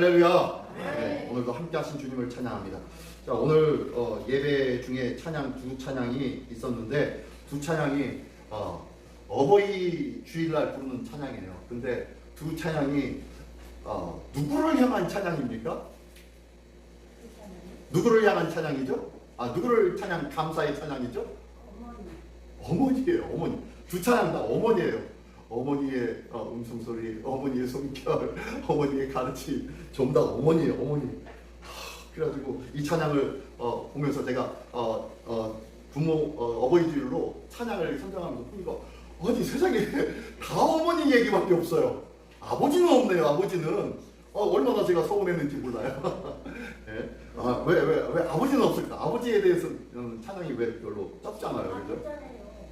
할렐루야. 네, 오늘도 함께 하신 주님을 찬양합니다. 자, 오늘 예배 중에 찬양 두 찬양이 있었는데 두 찬양이 어버이 주일날 부르는 찬양이에요. 근데 두 찬양이 누구를 향한 찬양입니까? 누구를 향한 찬양이죠? 누구를 찬양, 감사의 찬양이죠? 어머니예요. 어머니. 두 찬양 다 어머니예요. 어머니의 음성소리, 어머니의 손결, 어머니의 가르침, 전부 다 어머니예요. 어머니. 그래가지고 이 찬양을 보면서 제가 어버이 주일로 찬양을 선정하면서 보니까 아니 세상에 다 어머니 얘기밖에 없어요. 아버지는 없네요. 아버지는 얼마나 제가 서운했는지 몰라요. 네? 왜 아버지는 없을까? 아버지에 대해서 찬양이 왜 별로 적잖아요. 그죠?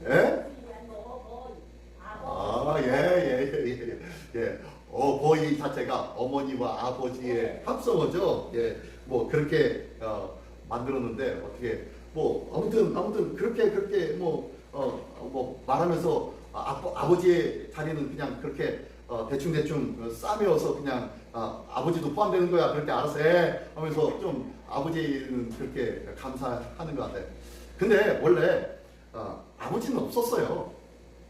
예? 예. 어버이 자체가 어머니와 아버지의 합성어죠. 예. 뭐 그렇게 만들었는데 어떻게 아무튼 그렇게 말하면서 아버지의 자리는 그냥 그렇게 대충 싸매어서 그냥 아버지도 포함되는 거야. 그렇게 알아서 해 하면서 좀 아버지는 그렇게 감사하는 것 같아요. 근데 원래 아버지는 없었어요.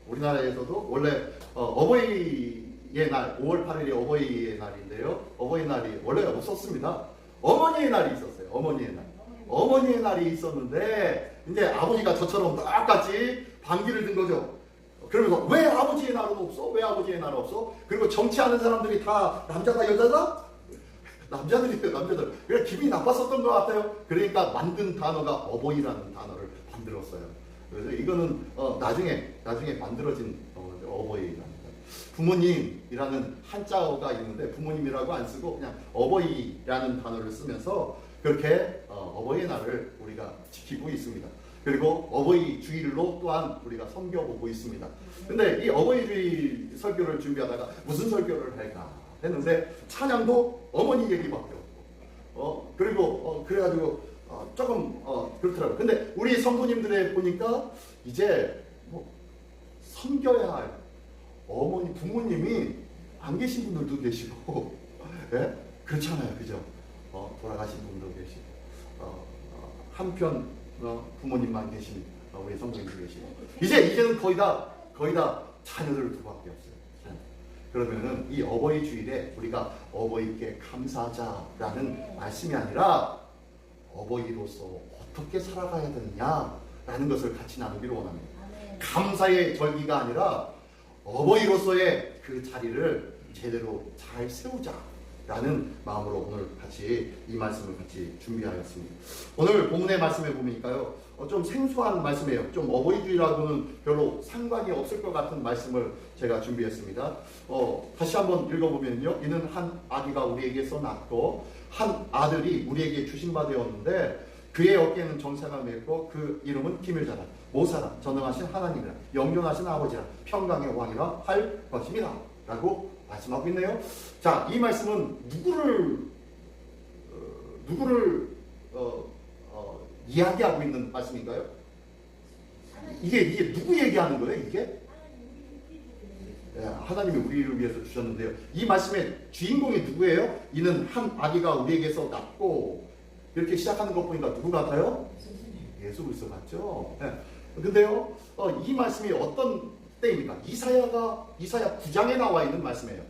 우리나라에서도 원래 어버이의 날 5월 8일이 어버이의 날인데요. 어버이날이 원래 없었습니다. 어머니의 날이 있었어요. 어머니의 날이 있었는데 이제 아버지가 저처럼 똑같이 반기를 든 거죠. 그러면서 왜 아버지의 날은 없어? 왜 아버지의 날은 없어? 그리고 정치하는 사람들이 다 남자다 여자다? 남자들이에요. 남자들. 그래서 기분이 나빴었던 것 같아요. 그러니까 만든 단어가 어버이라는 단어를 만들었어요. 그래서 이거는 나중에 만들어진 어버이랍니다. 부모님이라는 한자어가 있는데 부모님이라고 안 쓰고 그냥 어버이라는 단어를 쓰면서 그렇게 어버이의 날을 우리가 지키고 있습니다. 그리고 어버이 주일로 또한 우리가 섬겨보고 있습니다. 근데 이 어버이 주일 설교를 준비하다가 무슨 설교를 할까 했는데 찬양도 어머니 얘기밖에 없고 그리고 그래가지고 조금 그렇더라고요. 근데 우리 성도님들의 보니까 이제 섬겨야 할 어머니, 부모님이 안 계신 분들도 계시고, 예? 그렇잖아요, 그죠? 돌아가신 분도 계시고, 한편 부모님만 계신 우리 성도님들 계시고, 이제는 거의 다 자녀들 두밖에 없어요. 그러면은 이 어버이 주일에 우리가 어버이께 감사하자라는 말씀이 아니라 어버이로서 어떻게 살아가야 되느냐라는 것을 같이 나누기를 원합니다. 감사의 절기가 아니라 어버이로서의 그 자리를 제대로 잘 세우자라는 마음으로 오늘 같이 이 말씀을 같이 준비하였습니다. 오늘 본문의 말씀에 보니까요, 좀 생소한 말씀이에요. 좀 어버이주일하고는 별로 상관이 없을 것 같은 말씀을 제가 준비했습니다. 다시 한번 읽어보면요, 이는 한 아기가 우리에게서 낳고 한 아들이 우리에게 주신 바 되었는데 그의 어깨에는 정사가 맺고 그 이름은 기밀자라, 모사라, 전능하신 하나님이라, 영존하신 아버지라, 평강의 왕이라 할 것입니다 라고 말씀하고 있네요. 자, 이 말씀은 누구를 이야기하고 있는 말씀인가요? 이게 누구 얘기하는 거예요? 이게? 하나님이 우리를 위해서 주셨는데요. 이 말씀의 주인공이 누구예요? 이는 한 아기가 우리에게서 낳고, 이렇게 시작하는 것 보니까 누구 같아요? 예수 그리스도 같죠? 근데요, 이 말씀이 어떤 때입니까? 이사야 9장에 나와 있는 말씀이에요.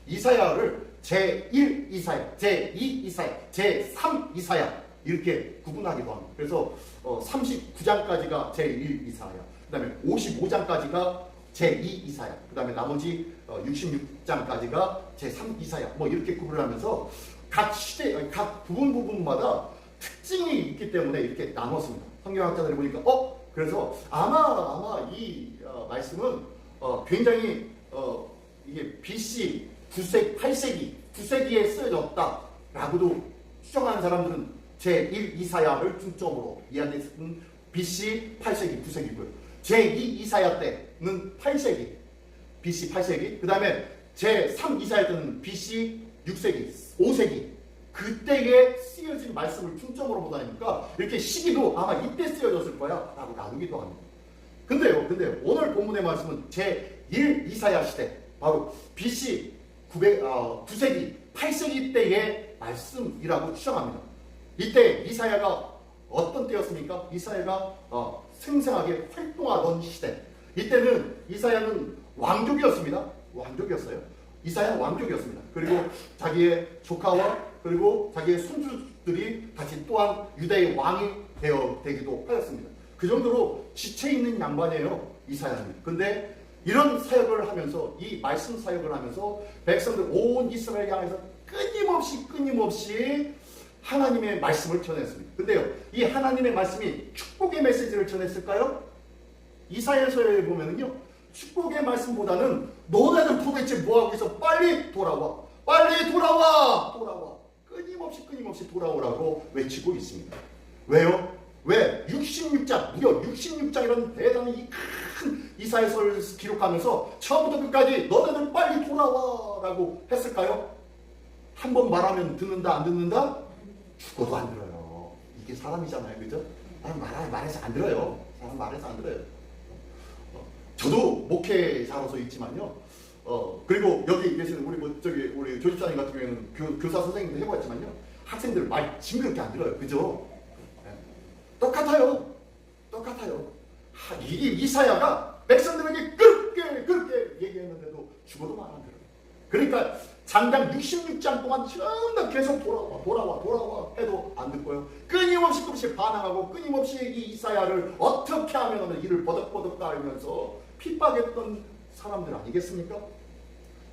이사야를 제1 이사야, 제2 이사야, 제3 이사야 이렇게 구분하기도 합니다. 그래서 39장까지가 제1 이사야, 그 다음에 55장까지가 제2 이사야, 그 다음에 나머지 66장까지가 제3 이사야, 이렇게 구분을 하면서 각 시대, 각 부분마다 특징이 있기 때문에 이렇게 나눴습니다. 성경학자들이 보니까 그래서 아마 이 말씀은 굉장히 이게 BC 8세기에 쓰여졌다라고도 추정하는 사람들은 제1 이사야를 중점으로 이야기했은 BC 8세기 9세기고요. 제2 이사야 때는 8세기 BC 8세기, 그 다음에 제3 이사야 때는 BC 6세기 5세기 그때에 쓰여진 말씀을 중점으로 보다니까 이렇게 시기도 아마 이때 쓰여졌을 거야 라고 나누기도 합니다. 근데요 오늘 본문의 말씀은 제1 이사야 시대, 바로 BC 9세기 8세기 때의 말씀이라고 추정합니다. 이때 이사야가 어떤 때였습니까? 이사야가 생생하게 활동하던 시대. 이때는 이사야는 왕족이었습니다. 왕족이었어요. 이사야 왕족이었습니다. 그리고 자기의 조카와 그리고 자기의 손주들이 같이 또한 유다의 왕이 되기도 하였습니다. 그 정도로 지체 있는 양반이에요, 이사야는. 근데 이런 사역을 하면서, 이 말씀 사역을 하면서 백성들 온 이스라엘 향해서 끊임없이 하나님의 말씀을 전했습니다. 근데요, 이 하나님의 말씀이 축복의 메시지를 전했을까요? 이사야서에 보면은요, 축복의 말씀보다는 너네들 도대체 뭐하고 있어? 빨리 돌아와! 빨리 돌아와! 끊임없이 돌아오라고 외치고 있습니다. 왜요? 왜? 66장, 무려 66장이라는 대단한 이 큰 이사야서를 기록하면서 처음부터 끝까지 너네들 빨리 돌아와! 라고 했을까요? 한 번 말하면 듣는다, 안 듣는다? 죽어도 안 들어요. 이게 사람이잖아요. 그죠? 말해서 안 들어요. 사람 말해서 안 들어요. 저도 목회자로서 있지만요. 그리고 여기 계시는 우리 조집사님 같은 경우에는 교사 선생님도 해보았지만요. 학생들 말 징그럽게 안 들어요. 그죠? 네. 똑같아요. 이 이사야가 백성들에게 그렇게 얘기했는데도 죽어도 말 안 들어요. 그러니까 장장 66장 동안 전부 계속 돌아와 해도 안 듣고요. 끊임없이 반항하고 끊임없이 이 이사야를 어떻게 하면 이를 버덕버덕 깔면서 핍박했던 사람들 아니겠습니까?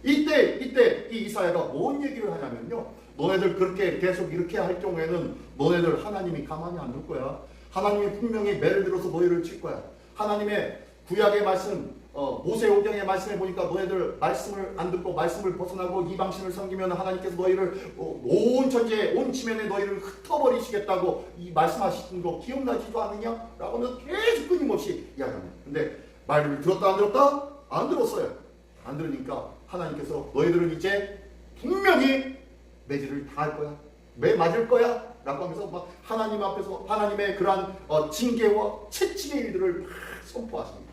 이때 이 이사야가 뭔 얘기를 하냐면요. 너네들 그렇게 계속 이렇게 할 경우에는 너네들 하나님이 가만히 안 둘 거야. 하나님이 분명히 매를 들어서 너희를 칠 거야. 하나님의 구약의 말씀, 모세오경의 말씀에 보니까 너희들 말씀을 안 듣고 말씀을 벗어나고 이방신을 섬기면 하나님께서 너희를 온 천지에 온 지면에 너희를 흩어버리시겠다고 이 말씀하신 거 기억나지도 않느냐? 라고 하면서 계속 끊임없이 이야기합니다. 근데 말을 들었다 안 들었다? 안 들었어요. 안 들으니까 하나님께서 너희들은 이제 분명히 매질을 당할 거야. 맞을 거야. 라고 하면서 막 하나님 앞에서 하나님의 그러한 징계와 채찍의 일들을 막 선포하십니다.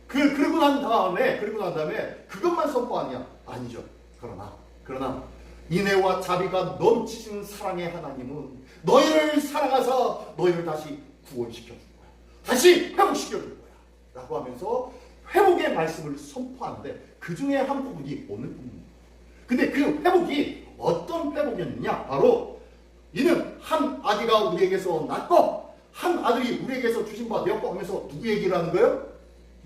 그러고 난 다음에 그것만 선포하냐? 아니죠. 그러나 인애와 자비가 넘치시는 사랑의 하나님은 너희를 사랑하사 너희를 다시 구원시켜 줄 거야. 다시 회복시켜 줄 거야. 라고 하면서 회복의 말씀을 선포하는데 그 중에 한 부분이 오늘 부분입니다. 근데 그 회복이 어떤 회복이었느냐? 바로 이는 한 아기가 우리에게서 낳고 한 아들이 우리에게서 주신 바 되었고 하면서 누구 얘기를 하는 거예요?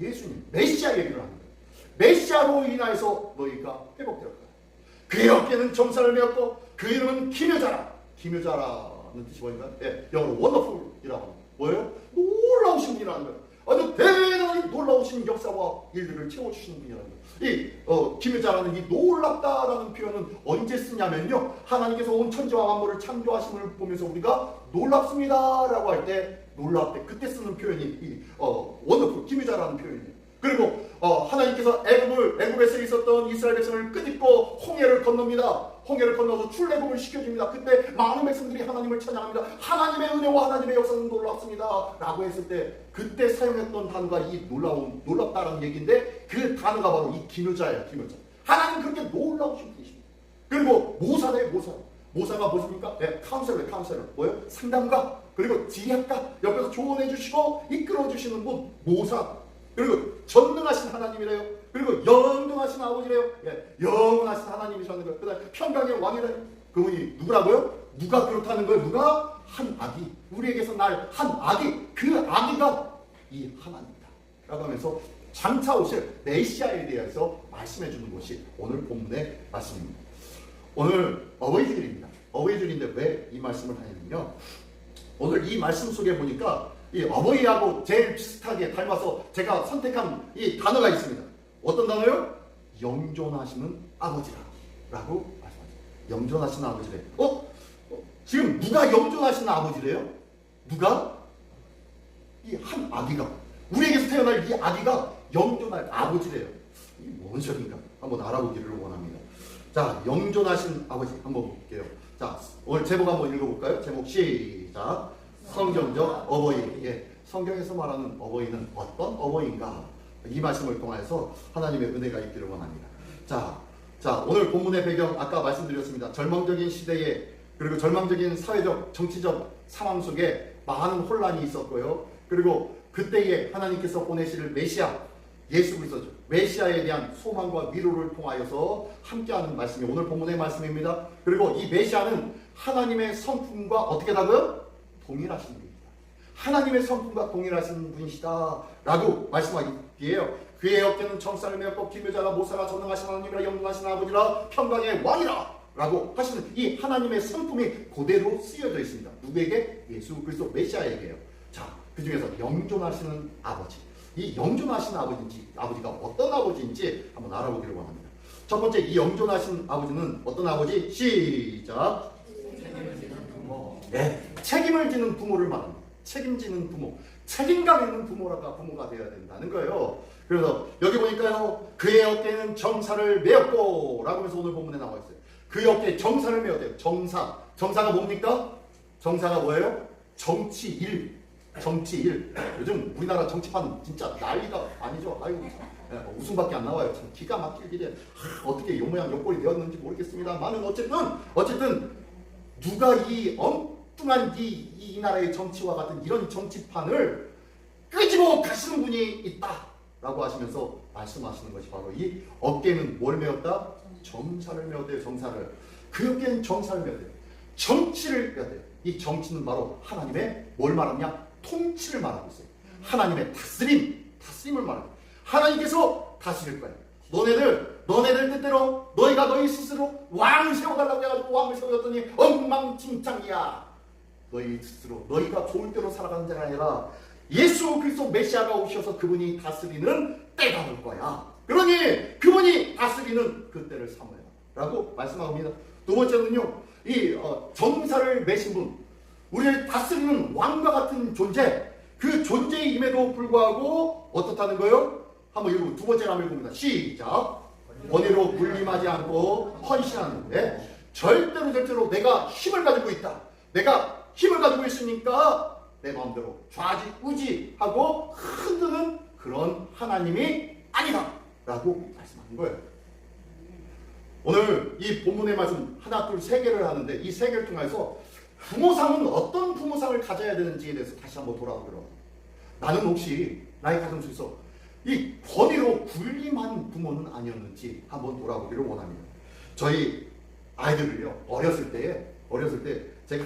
예수님, 메시아 얘기를 하는 거예요. 메시아로 인하여서 너희가 회복될 거야. 그의 어깨는 정사를 메었고 그 이름은 기묘자라. 기묘자라는 뜻이 뭐니까? 영어로 원더풀이라고. 뭐예요? 놀라우신 분이라는 거예요. 아주 대단히 놀라우신 역사와 일들을 채워주시는 분이라는 거예요. 기묘자라는 이 놀랍다라는 표현은 언제 쓰냐면요. 하나님께서 온 천지와 만물을 창조하심을 보면서 우리가 놀랍습니다 라고 할 때 놀랍대. 그때 쓰는 표현이 원더풀, 기묘자라는 표현이에요. 그리고 하나님께서 애굽에서 있었던 이스라엘 백성을 끄집고 홍해를 건넙니다. 홍해를 건너서 출애굽을 시켜줍니다. 그때 많은 백성들이 하나님을 찬양합니다. 하나님의 은혜와 하나님의 역사는 놀랍습니다 라고 했을 때 그때 사용했던 단어가 이 놀랍다라는 얘기인데 그 단어가 바로 이 기묘자예요. 기묘자. 하나님 그렇게 놀라우신 분이십니다. 그리고 모사가 무엇입니까? 카운셀러. 뭐예요? 상담가. 그리고 지혜가 옆에서 조언해 주시고 이끌어 주시는 분 모사. 그리고 전능하신 하나님이래요. 그리고 영능하신 아버지래요. 영원하신 하나님이셨는 거예요. 그 다음에 평강의 왕이래요. 그분이 누구라고요? 누가 그렇다는 거예요? 누가? 한 아기. 우리에게서 날 한 아기. 그 아기가 이 하나님이다 라고 하면서 장차 오실 메시아에 대해서 말씀해 주는 것이 오늘 본문의 말씀입니다. 오늘 어버이주일입니다. 어버이주일인데 왜 이 말씀을 하냐면요. 오늘 이 말씀 속에 보니까 이 어버이하고 제일 비슷하게 닮아서 제가 선택한 이 단어가 있습니다. 어떤 단어요? 영존하시는 아버지라고 말씀하셨어요. 영존하시는 아버지래. 지금 누가 영존하시는 아버지래요? 누가? 이 한 아기가 우리에게서 태어날 이 아기가 영존할 아버지래요. 이게 뭔 소리인가? 한번 알아보기를 원합니다. 자, 영존하신 아버지 한번 볼게요. 자, 오늘 제목 한번 읽어볼까요? 제목 시작. 성경적 어버이. 성경에서 말하는 어버이는 어떤 어버이인가? 이 말씀을 통해서 하나님의 은혜가 있기를 원합니다. 자, 자, 오늘 본문의 배경 아까 말씀드렸습니다. 절망적인 시대에 그리고 절망적인 사회적 정치적 상황 속에 많은 혼란이 있었고요. 그리고 그때에 하나님께서 보내실 메시아 예수 그리스도죠. 메시아에 대한 소망과 위로를 통하여서 함께하는 말씀이 오늘 본문의 말씀입니다. 그리고 이 메시아는 하나님의 성품과 어떻게 다고요? 동일하신 분입니다. 하나님의 성품과 동일하신 분이시다 라고 말씀하기에요. 그의 어깨는 정사를 메었고 기묘자라 모사가 전능하신 하나님이라 영능하신 아버지라 평강의 왕이라 라고 하시는 이 하나님의 성품이 그대로 쓰여져 있습니다. 누구에게? 예수 그리스도 메시아에게요. 자, 그 중에서 영존하시는 아버지, 이 영존하신 아버지가 어떤 아버지인지 한번 알아보기를 원합니다. 첫 번째, 이 영존하신 아버지는 어떤 아버지? 시작. 네, 책임을 지는 부모를 말합니다. 책임지는 부모, 책임감 있는 부모가 되어야 된다는 거예요. 그래서 여기 보니까요, 그의 어깨는 정사를 메었고 라고 해서 오늘 본문에 나와 있어요. 그의 어깨에 정사를 메었대요. 정사가 뭡니까? 정사가 뭐예요? 정치일. 요즘 우리나라 정치판 진짜 난리가 아니죠. 아이고, 웃음밖에 안 나와요. 참 기가 막히게 어떻게 요 모양 요 꼴이 되었는지 모르겠습니다만은 어쨌든 누가 이 엉뚱한 이 나라의 정치와 같은 이런 정치판을 끄집어 가시는 분이 있다라고 하시면서 말씀하시는 것이 바로 이 어깨는 뭘 메었다? 정사를 메었대요. 정사를. 그 어깨는 정사를 메었대요. 정치를 메었대요. 이 정치는 바로 하나님의 뭘 말하냐? 통치를 말하고 있어요. 하나님의 다스림을 말하고 있어요. 하나님께서 다스릴 거예요. 너네들 뜻대로 너희가 너희 스스로 왕을 세워달라고 해가지고 왕을 세워줬더니 엉망진창이야. 너희 스스로 너희가 좋을 대로 살아가는 자가 아니라 예수 그리스도 메시아가 오셔서 그분이 다스리는 때가 올 거야. 그러니 그분이 다스리는 그 때를 삼아야 라고 말씀합니다. 두 번째는요, 이 정사를 메신 분, 우리를 다스리는 왕과 같은 존재, 그 존재임에도 불구하고 어떻다는 거예요? 한번 읽고 두 번째 한번 읽습니다. 시작. 권위로 군림하지 않고 헌신하는데 절대로 내가 힘을 가지고 있다. 내가 힘을 가지고 있으니까 내 마음대로 좌지우지하고 흔드는 그런 하나님이 아니다 라고 말씀하는 거예요. 오늘 이 본문의 말씀 하나 둘 세 개를 하는데 이 세 개를 통해서 부모상은 어떤 부모상을 가져야 되는지에 대해서 다시 한번 돌아보기로 합니다. 나는 혹시 나의 가정 속에서 이 권위로 군림한 부모는 아니었는지 한번 돌아보기를 원합니다. 저희 아이들을요, 어렸을 때 제가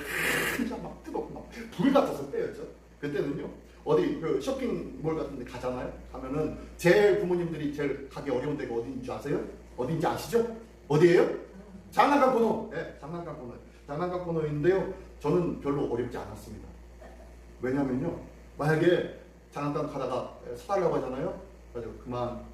한참 막 뜨겁고 막 불 같았을 때였죠. 그때는요, 어디 그 쇼핑몰 같은 데 가잖아요. 가면은 제일 부모님들이 제일 가기 어려운 데가 어딘지 아세요? 어딘지 아시죠? 어디예요? 장난감 코너. 네, 장난감 코너인데요. 저는 별로 어렵지 않았습니다. 왜냐면요, 만약에 장난감 가다가 사달라고 하잖아요. 그래서 그만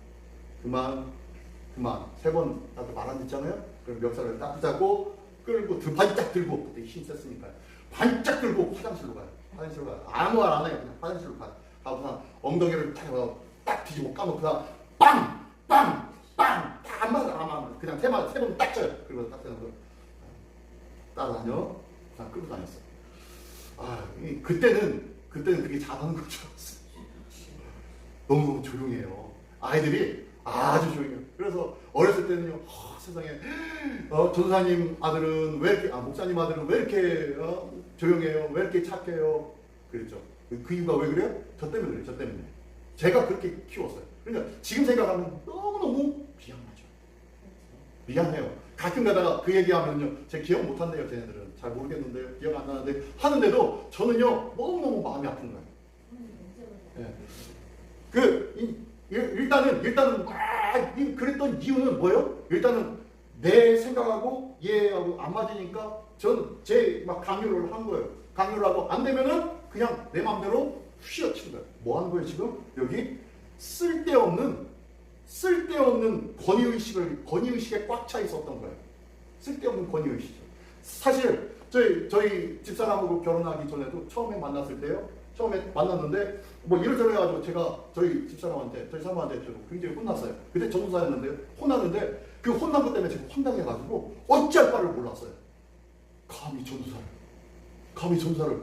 세 번 나도 말 안 듣잖아요. 그럼 멱살을 딱 붙잡고 끌고 반짝 들고, 그때 힘 셌으니까요. 반짝 들고 화장실로 가요. 아무 말 안 해요. 그냥 화장실로 가요. 가서 엉덩이를 딱 뒤집고 까놓고 빵 안 맞아. 그냥 세 번 딱 쪄요. 그리고 딱 쪄서 따라다녀. 그냥 끌고 다녔어요. 그때는 그게 잘하는 걸 줄 알았어요. 너무 조용해요. 아이들이 아주 조용해요. 그래서 어렸을 때는요, 세상에 전사님 아들은 왜 이렇게 목사님 아들은 왜 이렇게 조용해요? 왜 이렇게 착해요? 그랬죠. 그 이유가 왜 그래요? 저 때문에 그래요. 저 때문에. 제가 그렇게 키웠어요. 그러니까 지금 생각하면 너무너무 미안해요. 가끔 가다가 그 얘기하면요, 제가 기억 못한대요. 쟤네들은 잘 모르겠는데 기억 안 나는데 하는데도 저는요 너무너무 마음이 아픈 거예요. 일단은 그랬던 이유는 뭐예요? 일단은 내 생각하고 얘하고 안 맞으니까 저는 제 막 강요를 한 거예요. 강요를 하고 안 되면은 그냥 내 마음대로 휘어친 거예요. 뭐 하는 거예요 지금? 여기 쓸데없는 권위의식에 꽉 차 있었던 거예요. 쓸데없는 권위의식이죠. 사실 저희 집사람하고 결혼하기 전에도 처음에 만났을 때요. 처음에 만났는데 뭐 이러저러 해가지고 제가 저희 사모한테 저도 굉장히 혼났어요. 그때 전도사였는데 혼났는데 그 혼난 것 때문에 제가 혼나게해가지고 어찌할 바를 몰랐어요. 감히 전사를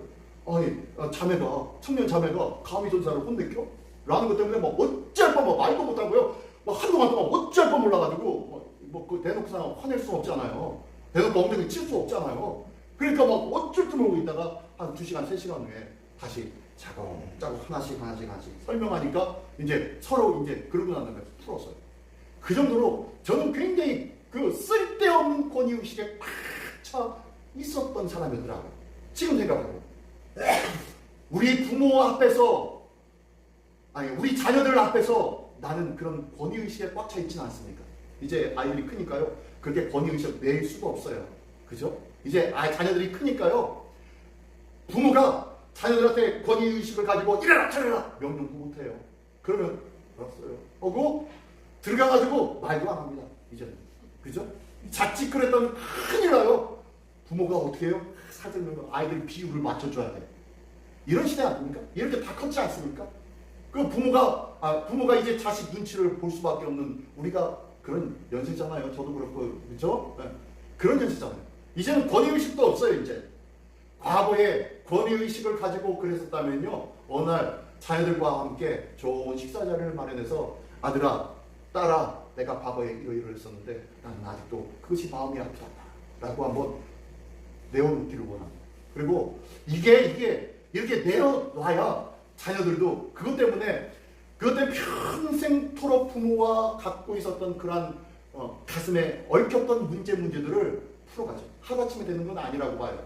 청년 자매가 감히 전사를 혼내켜? 라는 것 때문에 막 어찌할 바 말도 못하고요. 막 한동안 동안 어찌할 바 몰라가지고 그 대놓고 화낼 수 없잖아요. 대놓고 엉덩이 칠 수 없잖아요. 그러니까 막 어쩔 줄 모르고 있다가 한 2시간, 3시간 후에 다시 차곡차곡 하나씩 설명하니까 이제 서로 이제 그러고 나서 풀었어요. 그 정도로 저는 굉장히 그 쓸데없는 권위의식에 꽉 차 있었던 사람이더라고요. 지금 생각하고 우리 부모 앞에서 아니 우리 자녀들 앞에서 나는 그런 권위의식에 꽉 차 있지는 않습니까? 이제 아이들이 크니까요 그렇게 권위의식 낼 수도 없어요. 그죠? 이제 자녀들이 크니까요 부모가 자녀들한테 권위의식을 가지고 이래라 저래라 명령도 못해요. 그러면 알았어요 하고 들어가가지고 말도 안 합니다. 이제는. 그죠? 자칫 그랬다면 큰일 나요. 부모가 어떻게 해요? 사들면 아이들 비율을 맞춰줘야 돼. 이런 시대 아닙니까? 이렇게 다 컸지 않습니까? 그 부모가 이제 자식 눈치를 볼 수밖에 없는 우리가 그런 연세잖아요. 저도 그렇고 그렇죠? 네. 그런 연세잖아요. 이제는 권위의식도 없어요. 이제 과거에 권위의식을 가지고 그랬었다면요 어느 날 자녀들과 함께 좋은 식사 자리를 마련해서 아들아 딸아 내가 과거에 이러이러 했었는데 나는 아직도 그것이 마음이 아프다 라고 한번 내어놓기를 원합니다. 그리고 이게 이렇게 내어놔야 자녀들도 그것 때문에 평생토록 부모와 갖고 있었던 그러한 가슴에 얽혔던 문제들을 풀어가죠. 하루아침에 되는 건 아니라고 봐요.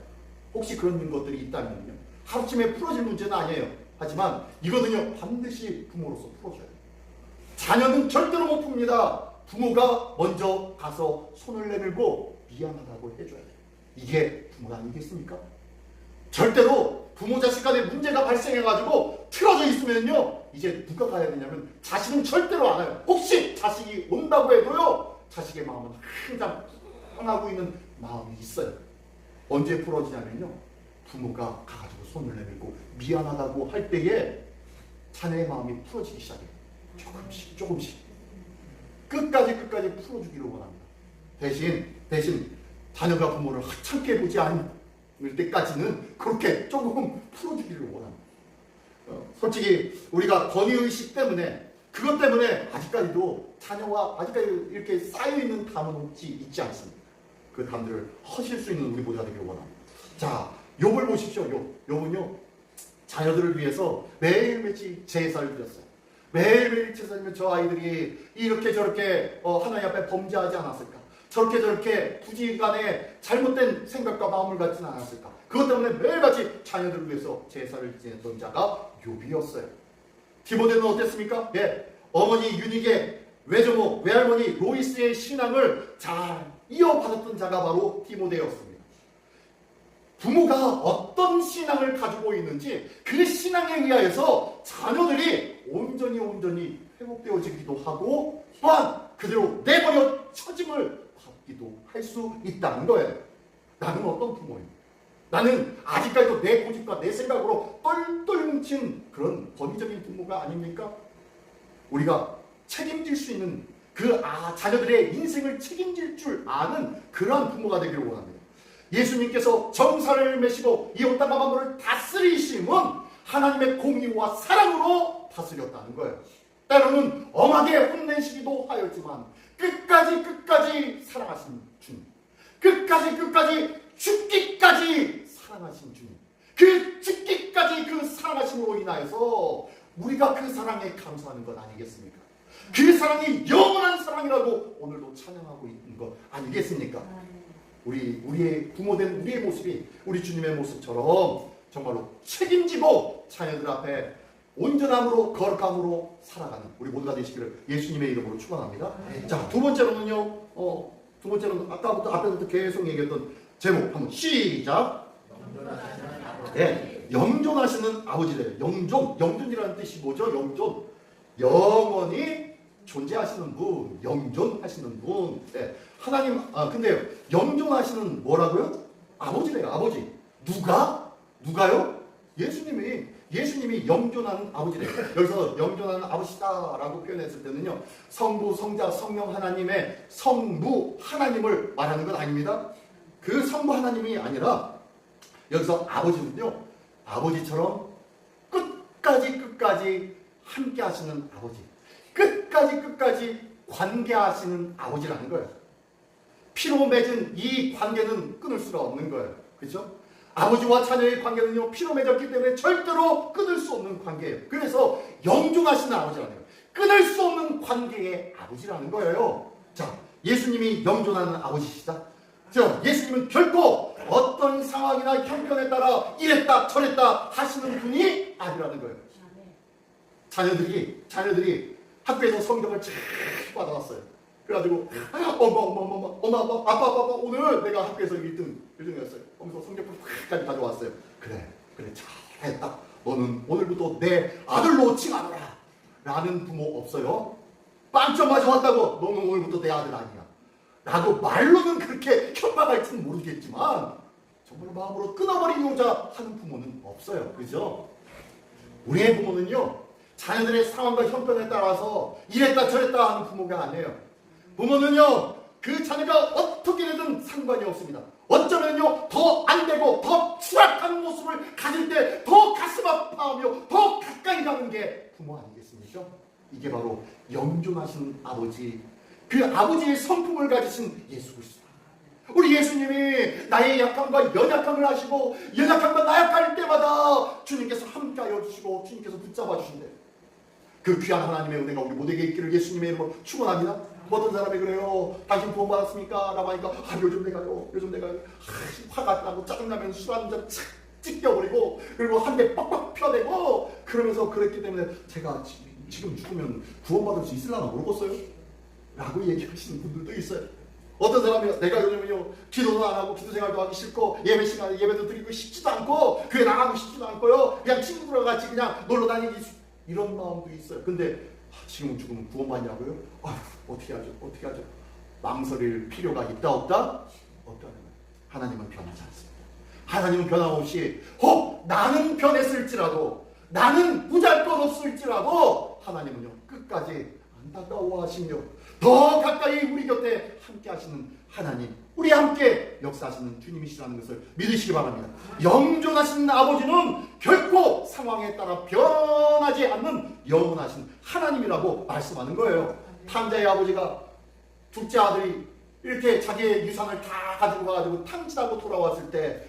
혹시 그런 것들이 있다면요 하루아침에 풀어질 문제는 아니에요. 하지만 이거는요 반드시 부모로서 풀어줘야 돼요. 자녀는 절대로 못 풉니다. 부모가 먼저 가서 손을 내밀고 미안하다고 해줘야 돼요. 이게 부모가 아니겠습니까? 절대로 부모 자식 간에 문제가 발생해가지고 틀어져 있으면요 이제 누가 가야 되냐면 자식은 절대로 안 와요. 혹시 자식이 온다고 해도요 자식의 마음은 항상 상하고 있는 마음이 있어요. 언제 풀어지냐면요 부모가 가가지고 손을 내밀고 미안하다고 할 때에 자녀의 마음이 풀어지기 시작해요. 조금씩 끝까지 풀어주기를 원합니다. 대신 자녀가 부모를 하찮게 보지 않을 때까지는 그렇게 조금 풀어주기를 원합니다. 솔직히 우리가 권위의식 때문에 그것 때문에 아직까지도 자녀와 아직까지 이렇게 쌓여있는 담은 있지 않습니다. 그 담들을 허실 수 있는 우리 모두가 되기를 원합니다. 자, 욥을 보십시오. 욥은요 자녀들을 위해서 매일매일 제사를 드렸어요. 매일매일 제사드리면 저 아이들이 이렇게 저렇게 하나님 앞에 범죄하지 않았을까? 저렇게 부지간에 잘못된 생각과 마음을 갖지는 않았을까? 그것 때문에 매일같이 자녀들을 위해서 제사를 지냈던 자가 욥이었어요. 디모데는 어땠습니까? 어머니 유닉의 외조모, 외할머니 로이스의 신앙을 잘 이어받았던 자가 바로 디모데였습니다. 부모가 어떤 신앙을 가지고 있는지 그 신앙에 의하여서 자녀들이 온전히 회복되어지기도 하고 또한 그대로 내버려 처짐을 받기도 할 수 있다는 거예요. 나는 어떤 부모입니다. 나는 아직까지도 내 고집과 내 생각으로 똘똘 뭉친 그런 권위적인 부모가 아닙니까? 우리가 책임질 수 있는 자녀들의 인생을 책임질 줄 아는 그러한 부모가 되기를 원합니다. 예수님께서 정사를 메시고 이 온 땅과 만물을 다스리심은 하나님의 공의와 사랑으로 다스렸다는 거예요. 때로는 엄하게 혼내시기도 하였지만 끝까지 사랑하신 주님, 끝까지 죽기까지 사랑하신 주님, 그 죽기까지 그 사랑하심으로 인하여서 우리가 그 사랑에 감사하는 것 아니겠습니까? 그 사랑이 영원한 사랑이라고 오늘도 찬양하고 있는 것 아니겠습니까? 우리의 부모된 우리의 모습이 우리 주님의 모습처럼 정말로 책임지고 자녀들 앞에 온전함으로 거룩함으로 살아가는 우리 모두가 되시기를 예수님의 이름으로 축원합니다. 자, 두 번째로는요. 두 번째로는 앞에부터 계속 얘기했던 제목 한번 시작. 영존하시는 아버지래요. 영존이라는 뜻이 뭐죠? 영존. 영원히 존재하시는 분, 영존하시는 분. 하나님, 근데요, 영존하시는 뭐라고요? 아버지래요, 아버지. 누가요? 예수님이 영존하는 아버지래요. 여기서 영존하는 아버지다라고 표현했을 때는요, 성부, 성자, 성령 하나님의 성부 하나님을 말하는 건 아닙니다. 그 성부 하나님이 아니라 여기서 아버지는요, 아버지처럼 끝까지 함께 하시는 아버지, 끝까지 관계하시는 아버지라는 거예요. 피로 맺은 이 관계는 끊을 수가 없는 거예요. 그렇죠? 아버지와 자녀의 관계는요, 피로 맺었기 때문에 절대로 끊을 수 없는 관계예요. 그래서 영존하시는 아버지라는 거예요. 끊을 수 없는 관계의 아버지라는 거예요. 자, 예수님이 영존하는 아버지시다. 자, 예수님은 결코 어떤 상황이나 형편에 따라 이랬다 저랬다 하시는 분이 아니라는 거예요. 자녀들이 학교에서 성적을 잘 받아왔어요. 그래가지고 엄마 아빠 오늘 내가 학교에서 1등이었어요. 하면서 성적표까지 가져왔어요. 그래 잘했다. 너는 오늘부터 내 아들로 칭하노라 라는 부모 없어요. 빵점 맞아왔다고 너는 오늘부터 내 아들 아니야 라고 말로는 그렇게 협박할지는 모르겠지만 정말 마음으로 끊어버리고자 하는 부모는 없어요. 그죠? 우리의 부모는요, 자녀들의 상황과 형편에 따라서 이랬다 저랬다 하는 부모가 아니에요. 부모는요, 그 자녀가 어떻게 되든 상관이 없습니다. 어쩌면요, 더 안 되고 더 추락한 모습을 가질 때 더 가슴 아파하며 더 가까이 가는 게 부모 아니겠습니까? 이게 바로 영존하신 아버지, 그 아버지의 성품을 가지신 예수 그리스도. 우리 예수님이 나의 약함과 연약함을 하시고 연약함과 나약할 때마다 주님께서 함께하여 주시고 주님께서 붙잡아 주신대. 그 귀한 하나님의 은혜가 우리 모두에게 있기를 예수님의 이름으로 축원합니다. 어떤 사람이 그래요. 당신 구원 받았습니까? 라고 하니까 요즘 내가요. 화가 나고 짜증나면 술 한잔 찢겨버리고 그리고 한 대 빡빡 펴대고 그러면서 그랬기 때문에 제가 지금 죽으면 구원받을 수 있을라나 모르겠어요? 라고 얘기하시는 분들도 있어요. 어떤 사람이 내가 요즘은요 기도도 안 하고 기도 생활도 하기 싫고 예배 시간에 예배도 드리고 싶지도 않고 교회 나가고 싶지도 않고요 그냥 친구들과 같이 그냥 놀러 다니기 이런 마음도 있어요. 근데 지금 죽으면 구원받냐고요? 어떻게 하죠? 망설일 필요가 있다 없다? 없다는 거예요. 하나님은 변하지 않습니다. 하나님은 변함없이 혹 나는 변했을지라도 나는 무잘것없을지라도 하나님은요 끝까지 안타까워하시며 더 가까이 우리 곁에 함께 하시는 하나님, 우리 함께 역사하시는 주님이시라는 것을 믿으시기 바랍니다. 영존하신 아버지는 결코 상황에 따라 변하지 않는 영원하신 하나님이라고 말씀하는 거예요. 탕자의 아버지가 둘째 아들이 이렇게 자기의 유산을 다 가지고 가가지고 탕진하고 돌아왔을 때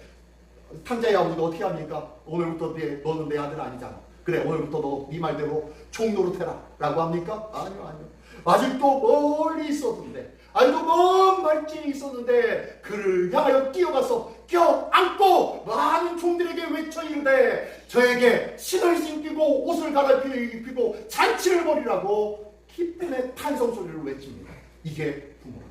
탕자의 아버지가 어떻게 합니까? 오늘부터 너는 내 아들 아니잖아. 그래 오늘부터 너 네 말대로 종노릇해라 라고 합니까? 아니요. 아직도 멀리 있었는데 아직도 먼 발길이 있었는데 그를 향하여 뛰어가서 껴안고 많은 종들에게 외쳐 이르되 저에게 신을 신기고 옷을 갈아입히고 잔치를 벌이라고 기쁨의 탄성소리를 외칩니다. 이게 부모라는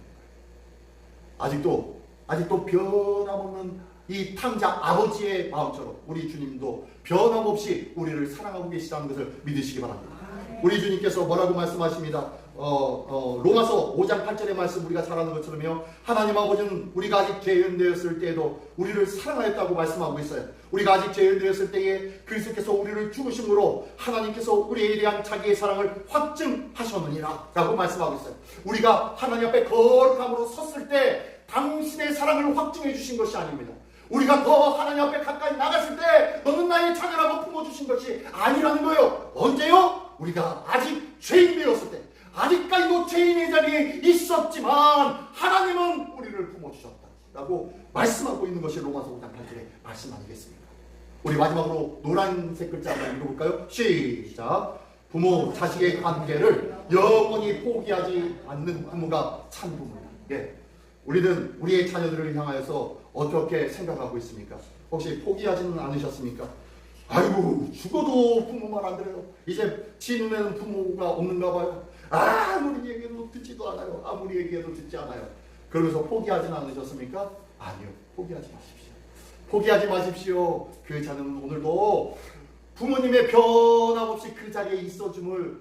거예요. 아직도 변함없는 이 탕자 아버지의 마음처럼 우리 주님도 변함없이 우리를 사랑하고 계시다는 것을 믿으시기 바랍니다. 우리 주님께서 뭐라고 말씀하십니다. 로마서 5장 8절의 말씀 우리가 잘 아는 것처럼요. 하나님 아버지는 우리가 아직 죄인되었을 때에도 우리를 사랑하였다고 말씀하고 있어요. 우리가 아직 죄인되었을 때에 그리스도께서 우리를 죽으심으로 하나님께서 우리에 대한 자기의 사랑을 확증하셨느니라 라고 말씀하고 있어요. 우리가 하나님 앞에 거룩함으로 섰을 때 당신의 사랑을 확증해 주신 것이 아닙니다. 우리가 더 하나님 앞에 가까이 나갔을 때 너는 나의 자녀라고 품어주신 것이 아니라는 거예요. 언제요? 우리가 아직 죄인 되었을 때, 아직까지도 죄인의 자리에 있었지만 하나님은 우리를 품어주셨다라고 말씀하고 있는 것이 로마서 5장 8절의 말씀 아니겠습니까? 우리 마지막으로 노란색 글자 한번 읽어볼까요? 시작! 부모 자식의 관계를 영원히 포기하지 않는 부모가 참 부모입니다. 예. 우리는 우리의 자녀들을 향하여서 어떻게 생각하고 있습니까? 혹시 포기하지는 않으셨습니까? 아이고 죽어도 부모 말 안 들어요. 이제 지 눈에는 부모가 없는가 봐요. 아무리 얘기해도 듣지도 않아요. 아무리 얘기해도 듣지 않아요. 그러면서 포기하지는 않으셨습니까? 아니요. 포기하지 마십시오. 포기하지 마십시오. 그 자는 오늘도 부모님의 변함없이 그 자리에 있어줌을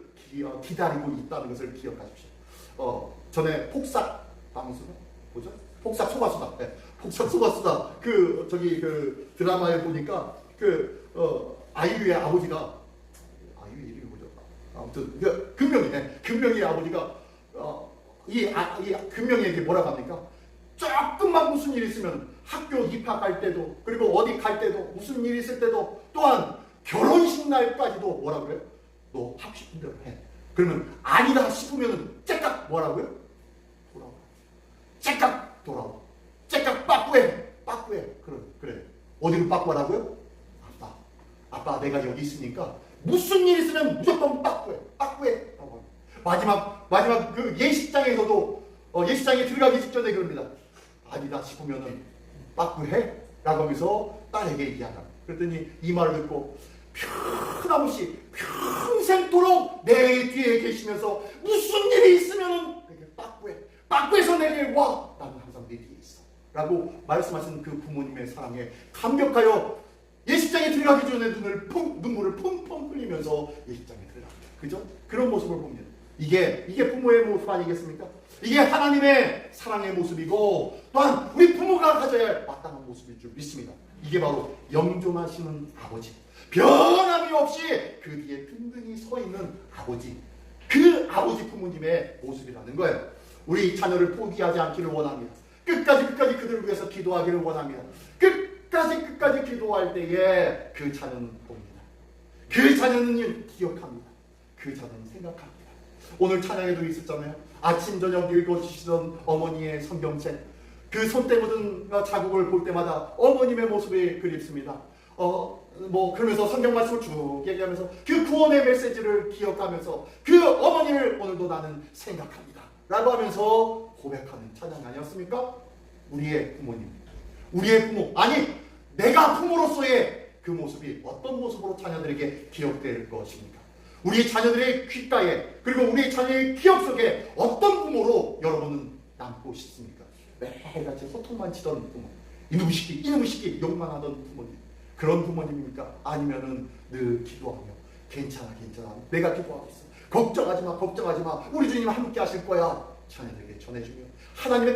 기다리고 있다는 것을 기억하십시오. 전에 폭삭 방수가 뭐죠? 폭삭 소가수다. 네. 폭삭 소가수다. 그 드라마에 보니까 아이유의 아버지가 아이유 이름이 뭐죠? 아무튼 금명이의 아버지가 이 금명이에게 뭐라고 합니까? 조금만 무슨 일 있으면 학교 입학할 때도 그리고 어디 갈 때도 무슨 일 있을 때도 또한 결혼식 날까지도 뭐라고 그래요? 너 하고 싶은 대로 해. 그러면 아니다 싶으면 째깍 뭐라고요? 돌아와. 째깍 돌아와. 째깍 빠꾸해. 그래. 어디로 빠꾸하라고요? 아빠 내가 여기 있으니까 무슨 일 있으면 무조건 빠꾸해. 마지막 그 예식장에서도 예식장에 들어가기 직전에 그럽니다. 아니다 싶으면은 빠꾸해? 라고 하면서 딸에게 얘기하라. 그랬더니 이 말을 듣고 편함없이 평생토록 내 뒤에 계시면서 무슨 일이 있으면은 그렇게 빠꾸해서 내게 와. 나는 항상 내 뒤에 있어. 라고 말씀하신 그 부모님의 사랑에 감격하여 예식장에 들어가기 전에 눈물을 펑펑 흘리면서 예식장에 들어갑니다. 그죠? 그런 모습을 봅니다. 이게 부모의 모습 아니겠습니까? 이게 하나님의 사랑의 모습이고 또한 우리 부모가 가져야 할 마땅한 모습일 줄 믿습니다. 이게 바로 영존하시는 아버지, 변함이 없이 그 뒤에 든든히 서 있는 아버지, 그 아버지 부모님의 모습이라는 거예요. 우리 자녀를 포기하지 않기를 원합니다. 끝까지 그들을 위해서 기도하기를 원합니다. 끝까지 기도할 때에 그 자녀는 봅니다. 그 자녀는 기억합니다. 그 자녀는 생각합니다. 오늘 찬양에도 있었잖아요. 아침 저녁 읽어주시던 어머니의 성경책, 그 손때 묻은 자국을 볼 때마다 어머님의 모습이 그립습니다. 그러면서 성경 말씀을 쭉 얘기하면서 그 구원의 메시지를 기억하면서 그 어머니를 오늘도 나는 생각합니다 라고 하면서 고백하는 찬양 아니었습니까? 우리의 부모님, 우리의 부모, 아니 내가 부모로서의 그 모습이 어떤 모습으로 자녀들에게 기억될 것입니까? 우리 자녀들의 귓가에, 그리고 우리 자녀의 기억 속에 어떤 부모로 여러분은 남고 싶습니까? 매일같이 소통만 치던 부모, 이놈의 시끼 욕만 하던 부모님, 그런 부모님입니까? 아니면은 늘 기도하며 괜찮아 내가 기도하고 있어, 걱정하지 마 우리 주님 함께 하실 거야 자녀들에게 전해주며 하나님의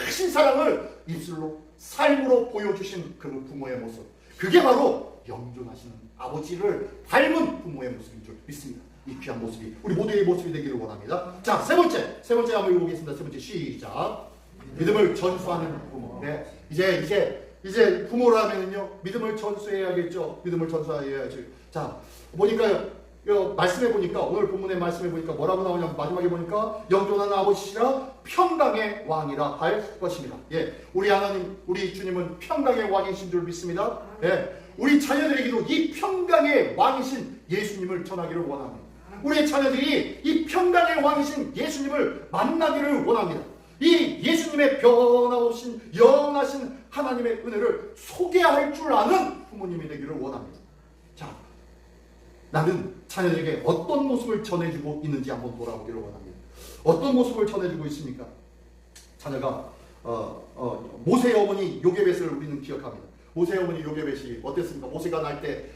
크신 사랑을 입술로 삶으로 보여주신 그 부모의 모습, 그게 바로 영존하시는 아버지를 닮은 부모의 모습인 줄 믿습니다. 이 귀한 모습이 우리 모두의 모습이 되기를 원합니다. 자, 세 번째 한번 읽어보겠습니다. 세 번째 시작. 믿음을 전수하는 부모. 네, 이제 부모라면요 믿음을 전수해야겠죠. 믿음을 전수해야죠. 자, 보니까요. 말씀해 보니까 오늘 본문의 말씀해 보니까 뭐라고 나오냐면 마지막에 보니까 영존하는 아버지시라 평강의 왕이라 할 것입니다. 예, 우리 하나님, 우리 주님은 평강의 왕이신 줄 믿습니다. 예, 우리 자녀들에게도 이 평강의 왕이신 예수님을 전하기를 원합니다. 우리 자녀들이 이 평강의 왕이신 예수님을 만나기를 원합니다. 이 예수님의 변함없인 영원하신 하나님의 은혜를 소개할 줄 아는 부모님이 되기를 원합니다. 자, 나는 자녀들에게 어떤 모습을 전해주고 있는지 한번 돌아보기를 원합니다. 어떤 모습을 전해주고 있습니까? 자녀가 모세의 어머니 요게벳을 우리는 기억합니다. 모세의 어머니 요게벳이 어땠습니까? 모세가 날 때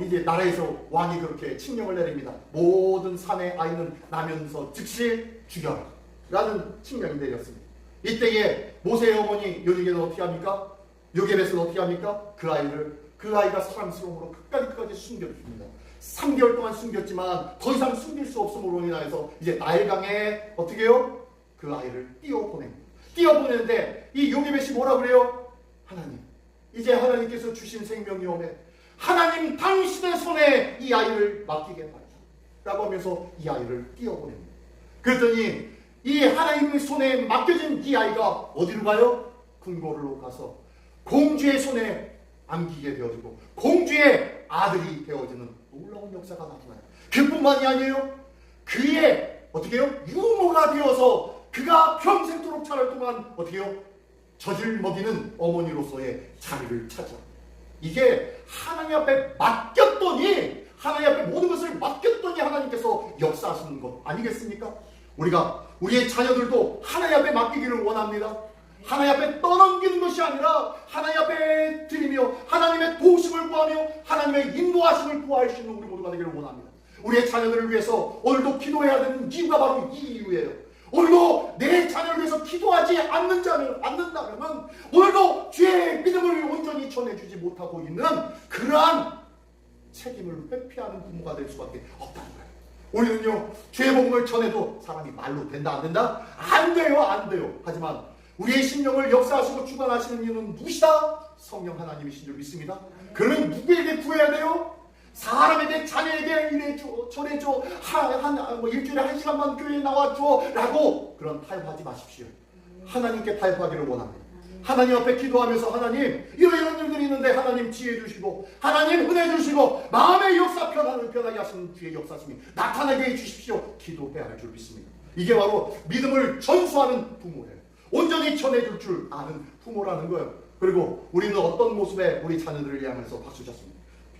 이제 나라에서 왕이 그렇게 칙령을 내립니다. 모든 산의 아이는 나면서 즉시 죽여라 라는 칙령이 내렸습니다. 이때에 모세의 어머니 요게벳은 어떻게 합니까? 요게벳은 어떻게 합니까? 그 아이가 사랑스러움으로 끝까지 숨겨줍니다. 3개월 동안 숨겼지만 더 이상 숨길 수 없음으로 인하여서 이제 나일강에 어떻게 해요? 그 아이를 띄워보내는데 이 요게벳이 뭐라 그래요? 하나님, 이제 하나님께서 주신 생명이 오매 하나님 당신의 손에 이 아이를 맡기겠다 라고 하면서 이 아이를 띄워보냅니다. 그랬더니 이 하나님의 손에 맡겨진 이 아이가 어디로 가요? 궁궐로 가서 공주의 손에 안기게 되어지고 공주의 아들이 되어지는 놀라운 역사가 나타나요. 그뿐만이 아니에요. 그의 어떻게 해요? 유모가 되어서 그가 평생토록 자랄 동안 어떻게 해요? 젖을 먹이는 어머니로서의 자리를 차지합니다. 이게 하나님 앞에 맡겼더니, 하나님 앞에 모든 것을 맡겼더니 하나님께서 역사하시는 것 아니겠습니까? 우리의 자녀들도 하나님 앞에 맡기기를 원합니다. 하나님 앞에 떠넘기는 것이 아니라 하나님 앞에 드리며 하나님의 도우심을 구하며 하나님의 인도하심을 구할 수 있는 우리 모두가 되기를 원합니다. 우리의 자녀들을 위해서 오늘도 기도해야 되는 이유가 바로 이 이유예요. 오늘도 내 자녀를 위해서 기도하지 않는다면 오늘도 주의 믿음을 온전히 전해주지 못하고 있는 그러한 책임을 회피하는 부모가 될 수밖에 없다는 거예요. 우리는요 주의 복음을 전해도 사람이 말로 된다 안 된다? 안 돼요. 하지만 우리의 심령을 역사하시고 주관하시는 이유는 누구시다? 성령 하나님이신 줄 믿습니다. 그러면 누구에게 구해야 돼요? 사람에게, 자녀에게 이래줘, 저래줘, 일주일에 1시간만 교회에 나와줘 라고 그런 타협하지 마십시오. 하나님께 타협하기를 원합니다. 하나님 앞에 기도하면서 하나님 이런 일들이 있는데 하나님 지혜 주시고 하나님 은혜 주시고 마음의 역사 변하게 하시는 주의 역사심이 나타나게 해주십시오. 기도해야 할 줄 믿습니다. 이게 바로 믿음을 전수하는 부모예요. 온전히 전해줄 줄 아는 부모라는 거예요. 그리고 우리는 어떤 모습에 우리 자녀들을 향해서 박수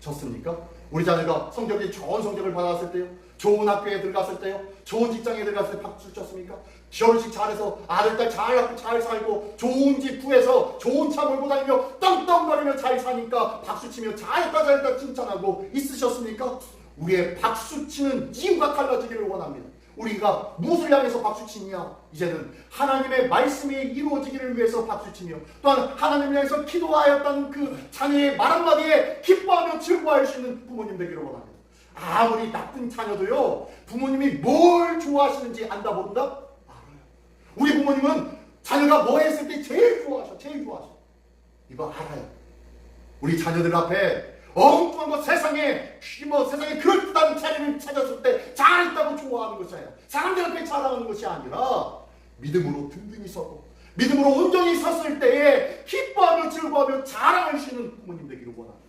쳤습니까? 우리 자녀가 성적이 좋은 성적을 받았을 때요, 좋은 학교에 들어갔을 때요, 좋은 직장에 들어갔을 때 박수 쳤습니까? 결혼식 잘해서 아들 딸 잘 살고 좋은 집 구해서 좋은 차 몰고 다니며 떵떵거리며 잘 사니까 박수치며 잘했다 칭찬하고 있으셨습니까? 우리의 박수치는 이유가 달라지기를 원합니다. 우리가 무엇을 향해서 박수치냐? 이제는 하나님의 말씀이 이루어지기를 위해서 박수치며 또한 하나님을 향해서 기도하였다는 그 자녀의 말 한마디에 기뻐하며 즐거워할 수 있는 부모님 되기를 원합니다. 아무리 나쁜 자녀도요, 부모님이 뭘 좋아하시는지 안다 모른다? 알아요. 우리 부모님은 자녀가 뭐 했을 때 제일 좋아하셔. 이거 알아요. 우리 자녀들 앞에 엉뚱한 거 세상에 그럴듯한 자리를 찾았을 때 잘했다고 좋아하는 것이 아니라 사람들 앞에 자랑하는 것이 아니라 믿음으로 든든히 서고 믿음으로 온전히 섰을 때에 기뻐하며 즐거워하며 자랑할 수 있는 부모님 되기를 원합니다.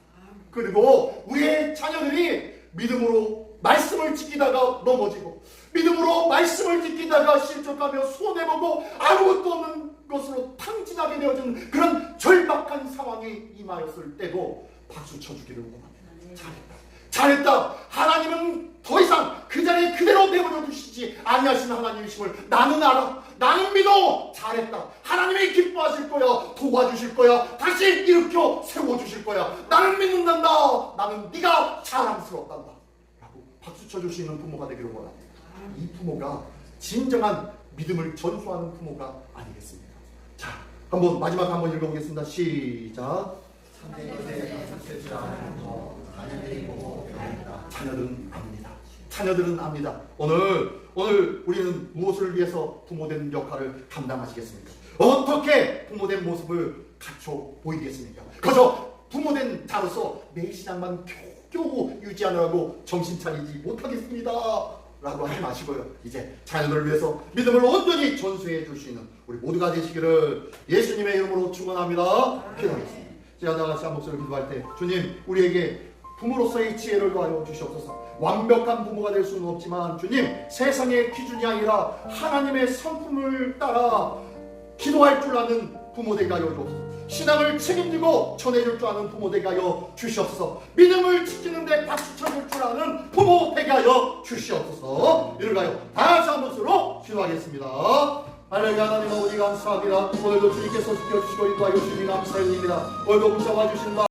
그리고 우리의 자녀들이 믿음으로 말씀을 지키다가 넘어지고 믿음으로 말씀을 지키다가 실족하며 손해보고 아무것도 없는 것으로 탕진하게 되어진 그런 절박한 상황이 임하였을 때도 박수 쳐주기를 원합니다. 잘했다. 하나님은 더 이상 그 자리에 그대로 내버려 두시지 아니하시는 하나님이심을 나는 알아. 나는 믿어. 잘했다. 하나님이 기뻐하실 거야. 도와주실 거야. 다시 일으켜 세워주실 거야. 나는 믿는단다. 나는 네가 자랑스럽단다. 라고 박수 쳐줄 수 있는 부모가 되기를 원합니다. 이 부모가 진정한 믿음을 전수하는 부모가 아니겠습니까? 자, 마지막 한번 읽어보겠습니다. 시작. 자녀들은 압니다. 오늘 우리는 무엇을 위해서 부모된 역할을 감당하시겠습니까? 어떻게 부모된 모습을 갖춰 보이겠습니까? 그저 부모된 자로서 내 신앙만 겨우 유지하느라고 정신 차리지 못하겠습니다 라고 하지 마시고요. 이제 자녀들을 위해서 믿음을 온전히 전수해 줄 수 있는 우리 모두가 되시기를 예수님의 이름으로 축원합니다. 기도하겠습니다. 제가 다 같이 한 목소리로 기도할 때 주님, 우리에게 부모로서의 지혜를 더하여 주시옵소서. 완벽한 부모가 될 수는 없지만 주님, 세상의 기준이 아니라 하나님의 성품을 따라 기도할 줄 아는 부모 되게 하여 주옵소서. 신앙을 책임지고 전해줄 줄 아는 부모 되게 하여 주시옵소서. 믿음을 지키는데 박수 쳐줄 줄 아는 부모 되게 하여 주시옵소서. 이를 다 같이 한 목소리로 기도하겠습니다. 할렐루야. 하나님 아버지 감사합니다. 오늘도 주님께서 지켜주시고 인도하여 주시니 감사합니다. 오늘도 붙잡아 주신